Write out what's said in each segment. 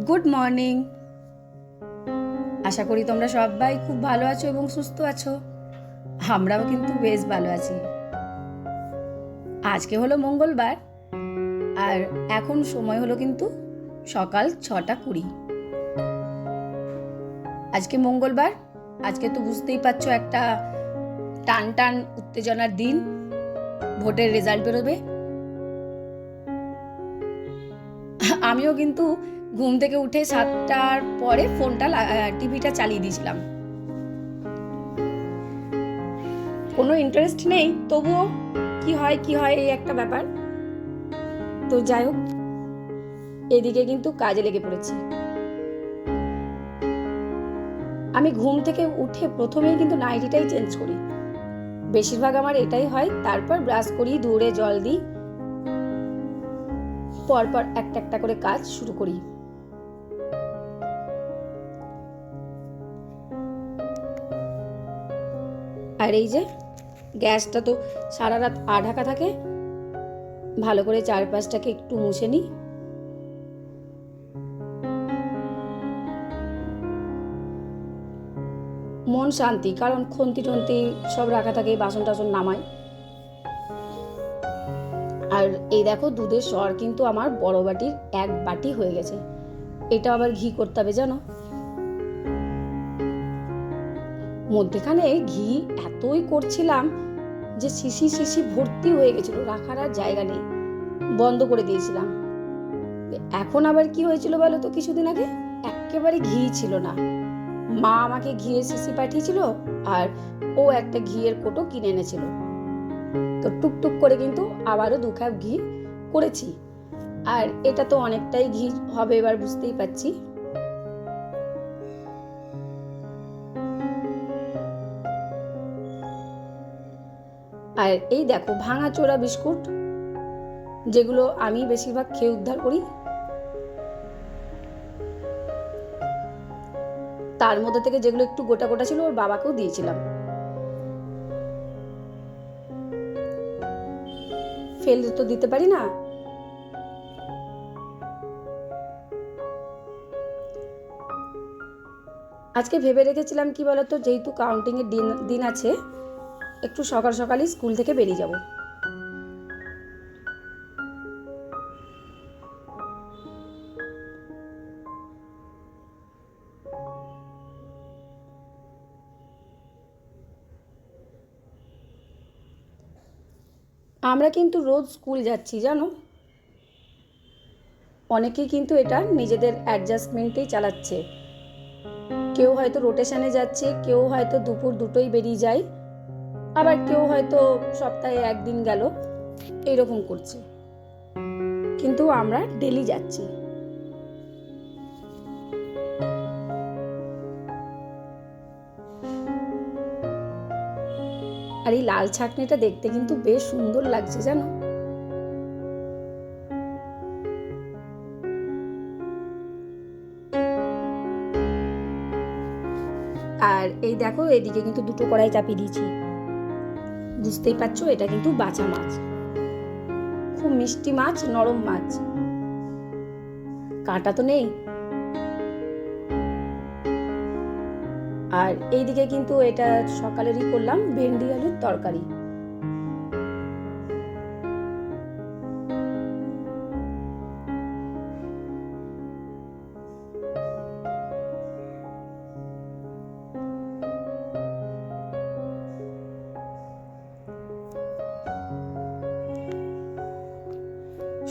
Good morning. আশা করি তোমরা সবাই খুব ভালো আছো এবং সুস্থ আছো। আমরাও কিন্তু বেশ ভালো আছি। আজকে হলো মঙ্গলবার আর এখন সময় হলো কিন্তু সকাল 6:20। আজকে মঙ্গলবার, আজকে তো বুঝতেই পারছো একটা টান টান উত্তেজনার দিন। ভোটের রেজাল্ট বেরোবে। আমিও কিন্তু ঘুম থেকে উঠে 7টার পরে টিভিটা চালিয়ে দিয়েছিলাম। কোনো ইন্টারেস্ট নেই, তবুও কি হয় এই একটা ব্যাপার। তো যাই হোক, এদিকে কিন্তু কাজে লেগে পড়েছি। আমি ঘুম থেকে উঠে প্রথমেই কিন্তু নাইটিটাই চেঞ্জ করি, বেশিরভাগ আমার এটাই হয়। তারপর ব্রাশ করি, দৌড়ে জল দিই, পরপর একটা একটা করে কাজ শুরু করি। আর এই যে গ্যাসটা তো সারা রাত ঢাকা থাকে, ভালো করে চারপাশটাকে একটু মুছে নিই। মন শান্তি, কারণ খন্তি টন্তি সব রাখা থাকে, বাসন টাসন নামাই। আর এই দেখো, দুধের সর কিন্তু আমার বড় বাটির 1 বাটি হয়ে গেছে। এটা আবার ঘি করতে হবে জানো। মধ্যেখানে ঘি এতই করছিলাম যে শিশি ভর্তি হয়ে গেছিল, রাখার আর জায়গা নেই, বন্ধ করে দিয়েছিলাম। এখন আবার কি হয়েছিল বলো তো, কিছুদিন আগে একেবারে ঘি ছিল না। মা আমাকে ঘিয়ের শিশি পাঠিয়েছিল আর ও একটা ঘিয়ের কোটো কিনে এনেছিল। তো টুকটুক করে কিন্তু আবারও 2 কাপ ঘি করেছি। আর এটা তো অনেকটাই ঘি হবে, এবার বুঝতেই পারছি। আর এই দেখো ভাঙাচোরা বিস্কুট, যেগুলো আমি বেশিরভাগ খেয়ে উদ্ধার করি। তার মধ্যে থেকে যেগুলো একটু গোটা গোটা ছিল ওর বাবাকেও দিয়েছিলাম। ফেলে তো দিতে পারি না। আজকে ভেবে রেখেছিলাম কি বলতো, যেহেতু কাউন্টিংয়ের দিন আছে, একটু সকাল সকালই স্কুল থেকে বেরিয়ে যাব। আমরা কিন্তু রোজ স্কুল যাচ্ছি জানো। অনেকেই কিন্তু এটা নিজেদের অ্যাডজাস্টমেন্টেই চালাচ্ছে। কেউ হয়তো রোটেশনে যাচ্ছে, কেউ হয়তো দুপুর 2টোই বেরিয়ে যায়, আবার কেউ হয়তো সপ্তাহে 1 দিন গেল, এইরকম করছে। কিন্তু আমরা ডেলি যাচ্ছি। আর এই লাল ছাকনিটা দেখতে কিন্তু বেশ সুন্দর লাগছে জানো। আর এই দেখো, এদিকে কিন্তু 2টো কড়াই চাপিয়ে দিয়েছি। বুঝতেই পারছো, এটা কিন্তু বাছা মাছ, খুব মিষ্টি মাছ, নরম মাছ, কাঁটা তো নেই। আর এইদিকে কিন্তু এটা সকালেরই করলাম, ভেন্ডি আলুর তরকারি।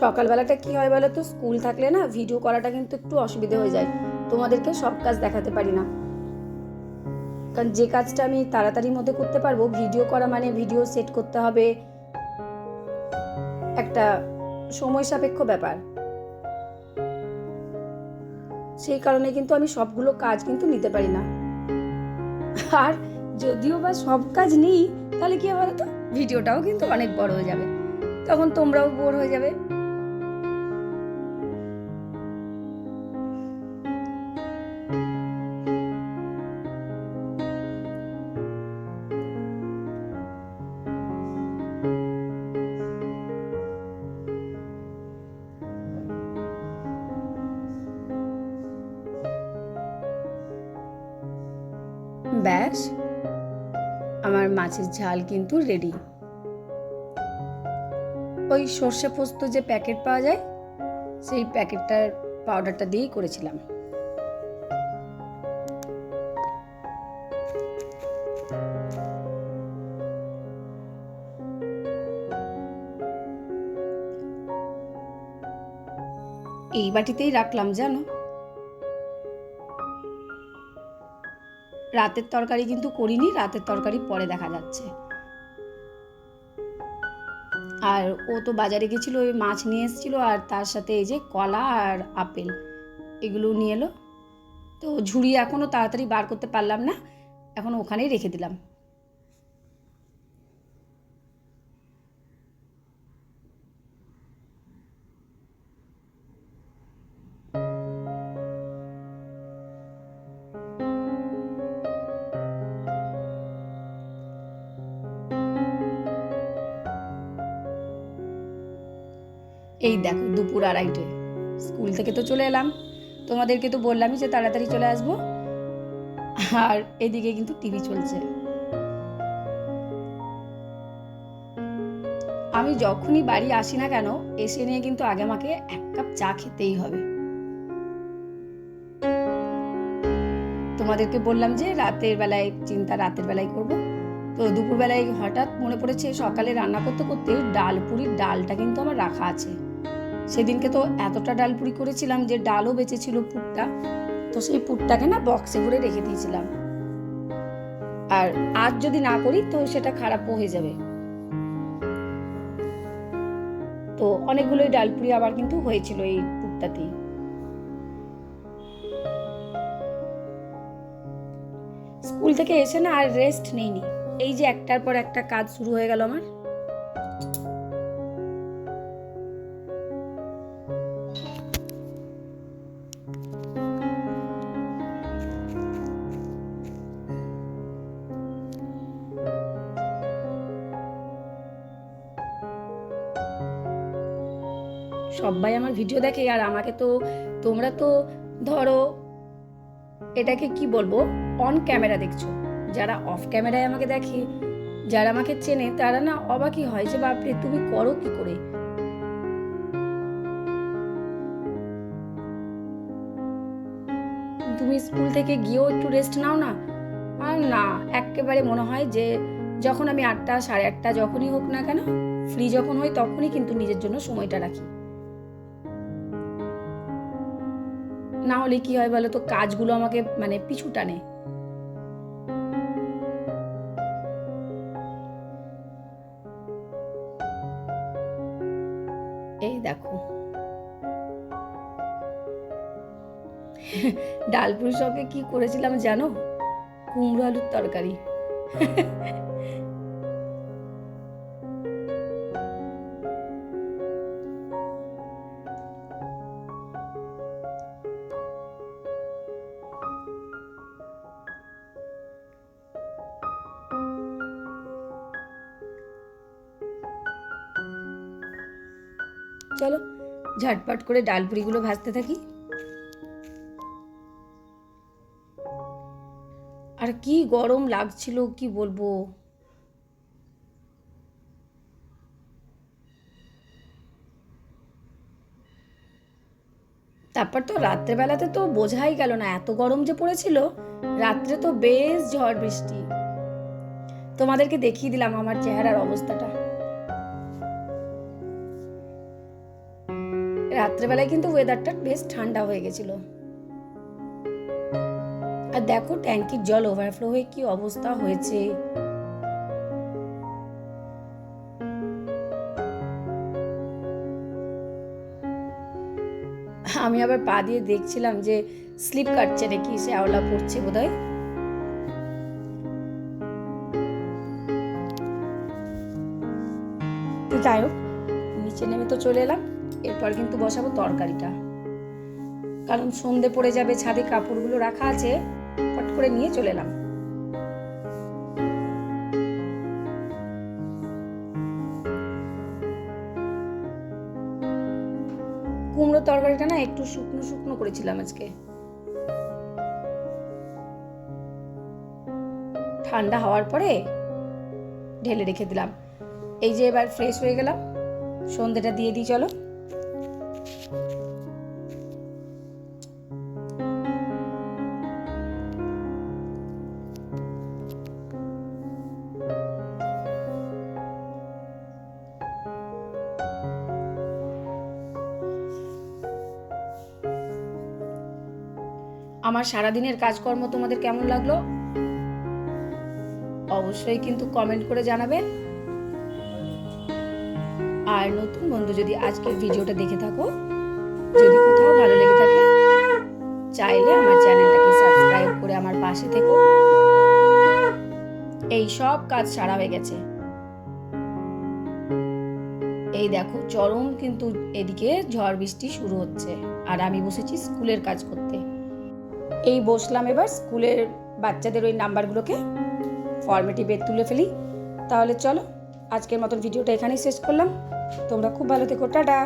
সকালবেলাটা কি হয় বলো তো, স্কুল থাকলে না ভিডিও করাটা কিন্তু একটু অসুবিধা হয়ে যায়, তোমাদেরকে সব কাজ দেখাতে পারি না। কারণ যে কাজটা আমি তাড়াতাড়ির মধ্যে করতে পারবো, ভিডিও করা মানে ভিডিও সেট করতে হবে, একটা সময় সাপেক্ষ ব্যাপার। সেই কারণে কিন্তু আমি সবগুলো কাজ কিন্তু নিতে পারি না। আর যদিও বা সব কাজ নিই, তাহলে কি হবে তো, ভিডিওটাও কিন্তু অনেক বড় হয়ে যাবে, তখন তোমরাও বোর হয়ে যাবে। ব্যাস, আমার মাছের ঝাল কিন্তু রেডি। ওই সর্ষে পোস্ত যে প্যাকেট পাওয়া যায়, সেই প্যাকেটটার পাউডারটা দিয়েই করেছিলাম। এই বাটিতেই রাখলাম জানো। রাতের তরকারি কিন্তু করিনি, রাতের তরকারি পরে দেখা যাচ্ছে। আর ও তো বাজারে গেছিলো, ওই মাছ নিয়ে এসেছিলো, আর তার সাথে এই যে কলা আর আপেল এগুলো নিয়ে এলো। তো ঝুড়ি এখনও তাড়াতাড়ি বার করতে পারলাম না, এখন ওখানেই রেখে দিলাম। এই দেখো 2:30 স্কুল থেকে তো চলে এলাম, তোমাদেরকে তো বললামই যে তাড়াতাড়ি চলে আসবো। আর এদিকে কিন্তু টিভি চলছে। আমি যখনই বাড়ি আসি না কেন, এসে নিয়ে কিন্তু আগে আমাকে 1 কাপ চা খেতেই হবে। তোমাদেরকে বললাম যে রাতের বেলায় চিন্তা রাতের বেলায় করব। তো দুপুরবেলায় হঠাৎ মনে পড়েছে সকালে রান্না করতে করতে ডালপুরির ডালটা কিন্তু আমার রাখা আছে। সেদিনকে তো এতটা ডালপুরি করেছিলাম যে ডালও বেঁচেছিল, পুরটা। তো সেই পুরটাকে না বক্সে ভরে রেখে দিয়েছিলাম। আর আজ যদি না করি তো সেটা খারাপও হয়ে যাবে। তো অনেকগুলোই ডালপুরি আবার কিন্তু হয়েছিল এই পুরটাতেই। স্কুল থেকে এসে না আর রেস্ট নেইনি, এই যে একটার পর একটা কাজ শুরু হয়ে গেল আমার। সবাই আমার ভিডিও দেখে, আর আমাকে তো তোমরা তো ধরো এটাকে কি বলবো, অন ক্যামেরা দেখছো। যারা অফ ক্যামেরায় আমাকে দেখে, যারা আমাকে চেনে, তারা না অবাকই হয় যে বাপরে তুমি করো কি করে। তুমি স্কুল থেকে গিয়েও একটু রেস্ট নাও না। আর না, একেবারে মনে হয় যে যখন আমি 8টা 8:30 যখনই হোক না কেন, ফ্রি যখন হই তখনই কিন্তু নিজের জন্য সময়টা রাখি। না হলে কি হয় বলো তো, কাজগুলো আমাকে মানে পিছু টানে। এই দেখো ডালপুরির সঙ্গে কি করেছিলাম জানো? কুমড়ো আলুর তরকারি। চলো ঝটপট করে ডালপুরিগুলো ভাজতে থাকি। আর কি গরম লাগছিল কি বলবো। তারপর তো রাত্রেবেলাতে তো বোঝাই গেল না এত গরম যে পড়েছিল। রাত্রে তো বেশ ঝড় বৃষ্টি। তোমাদেরকে দেখিয়ে দিলাম আমার চেহারার অবস্থাটা। রাত্রেবেলায় কিন্তু ওয়েদারটা বেশ ঠান্ডা হয়ে গেছিল। আর দেখো ট্যাঙ্কির জল ওভারফ্লো হয়ে কি অবস্থা হয়েছে। আমি আবার পা দিয়ে দেখছিলাম যে স্লিপ কাটছে নাকি, শ্যাওলা পড়ছে বোধহয়। তো যাই হোক, নিচে নেমে তো চলে এলাম। এরপর কিন্তু বসাবো তরকারিটা, কারণ সন্ধে পড়ে যাবে, ছাদে কাপড়গুলো রাখা আছে, ফট করে নিয়ে চলে এলাম। কুমড়ো তরকারিটা না একটু শুকনো শুকনো করেছিলাম আজকে। ঠান্ডা হওয়ার পরে ঢেলে রেখে দিলাম। এই যে এবার ফ্রেশ হয়ে গেলাম, সন্ধ্যেটা দিয়ে দিই চলো। আমার সারাদিনের কাজকর্ম তোমাদের কেমন লাগলো অবশ্যই কিন্তু কমেন্ট করে জানাবে। আর নতুন বন্ধু যদি আজকের ভিডিওটা দেখে থাকো, যদি কোথাও ভালো লেগে থাকে, চাইলে আমার চ্যানেলটাকে সাবস্ক্রাইব করে আমার পাশে থেকো। এই সব কাজ সারা হয়ে গেছে। এই দেখো চরম কিন্তু এদিকে ঝড় বৃষ্টি শুরু হচ্ছে, আর আমি বসেছি স্কুলের কাজ করতে। এই বসলাম এবার স্কুলের বাচ্চাদের ওই নাম্বারগুলোকে ফর্মেটিভে তুলে ফেলি। তাহলে চলো আজকের মতন ভিডিওটা এখানেই শেষ করলাম। তোমরা খুব ভালো থেকো, টাটা।